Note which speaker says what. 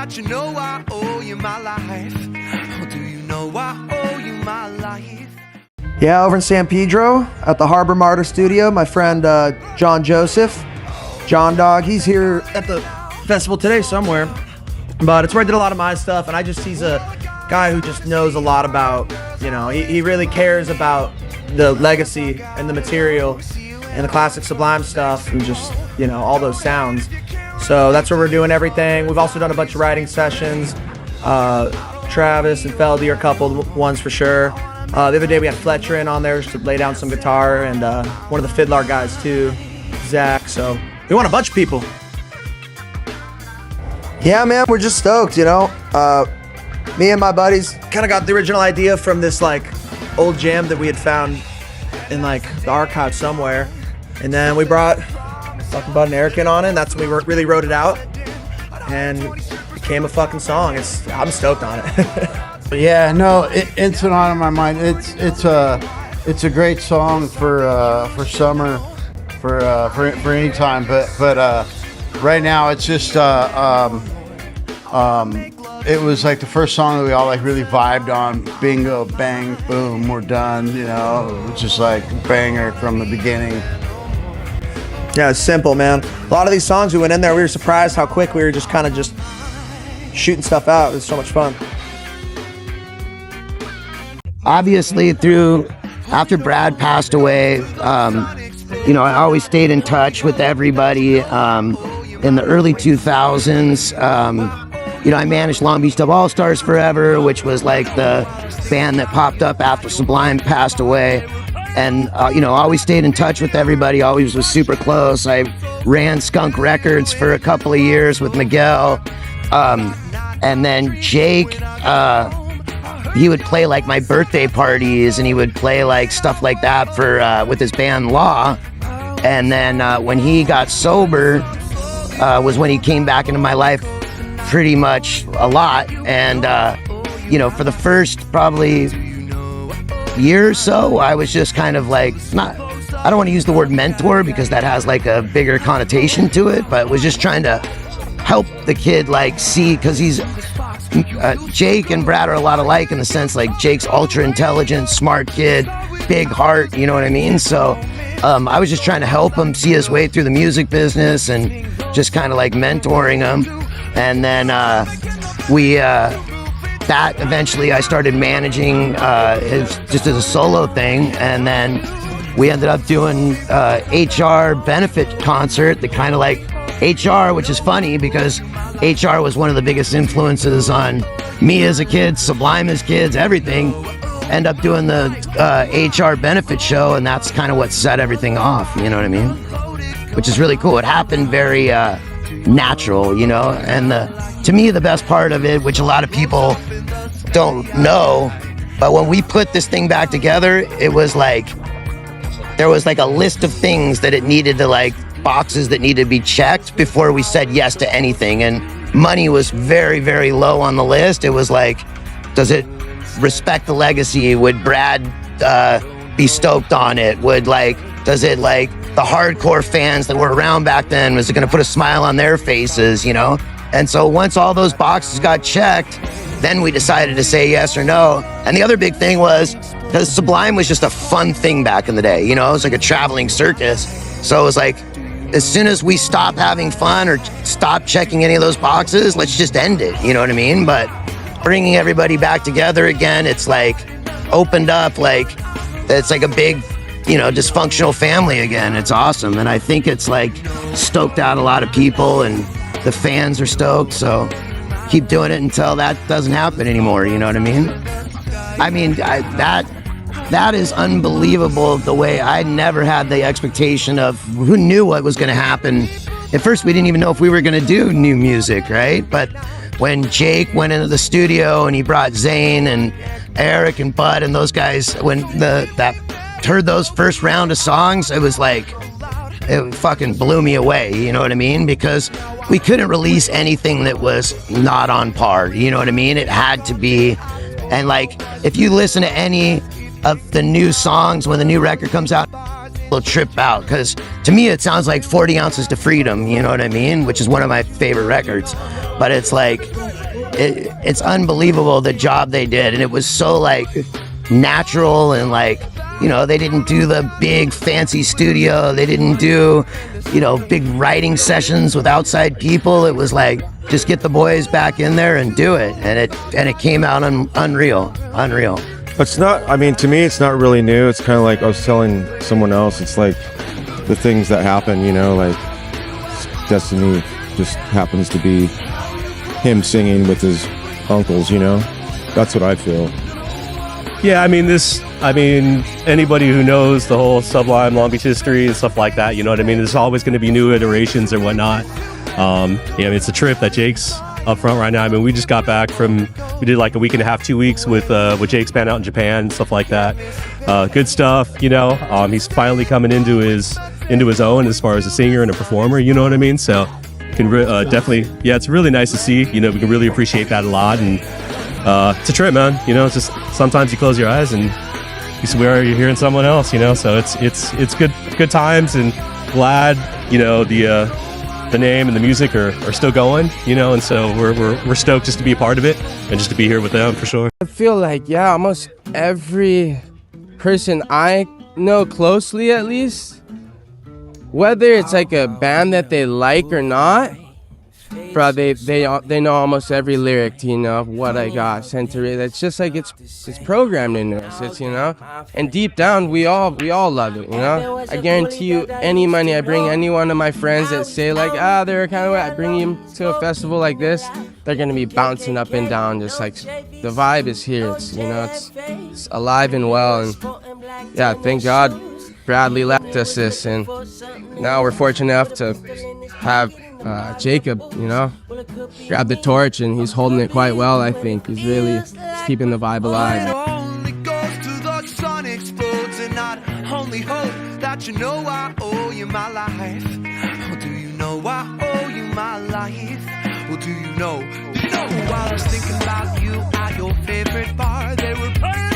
Speaker 1: that you know I owe you my life? Oh, do you know I owe you my life?
Speaker 2: Yeah, over in San Pedro at the Harbor Martyr Studio, my friend John Joseph, John Dog, he's here at the festival today somewhere. But it's where I did a lot of my stuff, and he's a guy who just knows a lot about, you know, he really cares about the legacy and the material and the classic Sublime stuff and just, you know, all those sounds. So that's where we're doing everything. We've also done a bunch of writing sessions. Travis and Feldy are a couple ones for sure. The other day we had Fletcher in on there just to lay down some guitar, and one of the fiddler guys too, Zach. So we want a bunch of people. Yeah, man, we're just stoked, you know. Me and my buddies kind of got the original idea from this like old jam that we had found in like the archive somewhere, and then we brought fucking Bud and Eric in on it, and that's when we really wrote it out, and it became a fucking song. I'm stoked on it.
Speaker 3: Yeah, no, it's been on my mind. It's a great song for summer, for any time. But right now it's just it was like the first song that we all like really vibed on. Bingo, bang, boom, we're done. You know, it was just like banger from the beginning.
Speaker 2: Yeah, it's simple, man. A lot of these songs we went in there, we were surprised how quick we were just kind of just shooting stuff out. It was so much fun.
Speaker 4: Obviously, after Brad passed away, you know, I always stayed in touch with everybody. In the early 2000s, you know, I managed Beach Dub Allstars forever, which was like the band that popped up after Sublime passed away. And, you know, always stayed in touch with everybody, always was super close. I ran Skunk Records for a couple of years with Miguel. And then Jake, he would play like my birthday parties, and he would play like stuff like that for with his band Law. And then when he got sober was when he came back into my life pretty much a lot. And, you know, for the first probably year or so, I was just kind of like, I don't want to use the word mentor because that has like a bigger connotation to it, but was just trying to help the kid like see, because he's Jake and Brad are a lot alike in the sense like Jake's ultra intelligent, smart kid, big heart, you know what I mean? So I was just trying to help him see his way through the music business and just kind of like mentoring him. And then that eventually I started managing just as a solo thing, and then we ended up doing HR benefit concert, the kind of like HR, which is funny because HR was one of the biggest influences on me as a kid, Sublime as kids, everything. End up doing the HR benefit show, and that's kind of what set everything off, you know what I mean? Which is really cool. It happened very natural, you know? And to me, the best part of it, which a lot of people don't know, but when we put this thing back together, it was like, there was like a list of things that it needed to like, boxes that needed to be checked before we said yes to anything. And money was very, very low on the list. It was like, does it respect the legacy? Would Brad be stoked on it? Does it like the hardcore fans that were around back then, was it gonna put a smile on their faces, you know? And so once all those boxes got checked, then we decided to say yes or no. And the other big thing was, because Sublime was just a fun thing back in the day, you know? It was like a traveling circus. So it was like, as soon as we stop having fun or stop checking any of those boxes, let's just end it, you know what I mean? But bringing everybody back together again, it's like opened up, like it's like a big, you know, dysfunctional family again. It's awesome. And I think it's like stoked out a lot of people, and the fans are stoked. So keep doing it until that doesn't happen anymore, you know what I mean? I mean, that is unbelievable, the way I never had the expectation of who knew what was going to happen. At first, we didn't even know if we were going to do new music, right? But when Jake went into the studio and he brought Zane and Eric and Bud and those guys, when that heard those first round of songs, it was like, it fucking blew me away, you know what I mean? Because we couldn't release anything that was not on par, you know what I mean? It had to be. And like, if you listen to any of the new songs when the new record comes out, will trip out, because to me it sounds like 40 Ounces to Freedom, you know what I mean, which is one of my favorite records. but it's like, it's unbelievable the job they did. And it was so like natural and like, you know, they didn't do the big fancy studio. They didn't do, you know, big writing sessions with outside people. It was like, just get the boys back in there and do it. And it came out unreal.
Speaker 5: It's not, I mean, to me, it's not really new. It's kind of like I was telling someone else, it's like the things that happen, you know, like Destiny just happens to be him singing with his uncles, you know? That's what I feel.
Speaker 6: Yeah, I mean, anybody who knows the whole Sublime Long Beach history and stuff like that, you know what I mean? There's always going to be new iterations and whatnot. Yeah, it's a trip that Jake's up front right now. I mean, we just got back we did like a week and a half, 2 weeks with Jake's band out in Japan and stuff like that. Good stuff, you know. He's finally coming into his own as far as a singer and a performer, you know what I mean? So, can definitely, yeah, it's really nice to see. You know, we can really appreciate that a lot, and it's a trip, man. You know, it's just sometimes you close your eyes and you swear you're hearing someone else. You know, so it's good times, and glad, you know, the name and the music are still going, you know, and so we're stoked just to be a part of it and just to be here with them for sure.
Speaker 7: I feel like, yeah, almost every person I know closely, at least, whether it's like a band that they like or not, bro, they know almost every lyric, you know, of what I got sent to it. It's just like it's programmed into us. It's, you know, and deep down we all love it, you know. I guarantee you, any money I bring any one of my friends that say like, they're kind of, I bring them to a festival like this, they're gonna be bouncing up and down, just like the vibe is here. It's, you know, it's alive and well, and yeah, thank God Bradley left us this, and now we're fortunate enough to have Jakob, you know, grab the torch, and he's holding it quite well. I think he's keeping the vibe alive.
Speaker 1: It only goes to the sun explodes, and I'd only hope that you know I owe you my life. Oh, do you know I owe you my life? Well, do you know? While I was thinking about you at your favorite bar, they were playing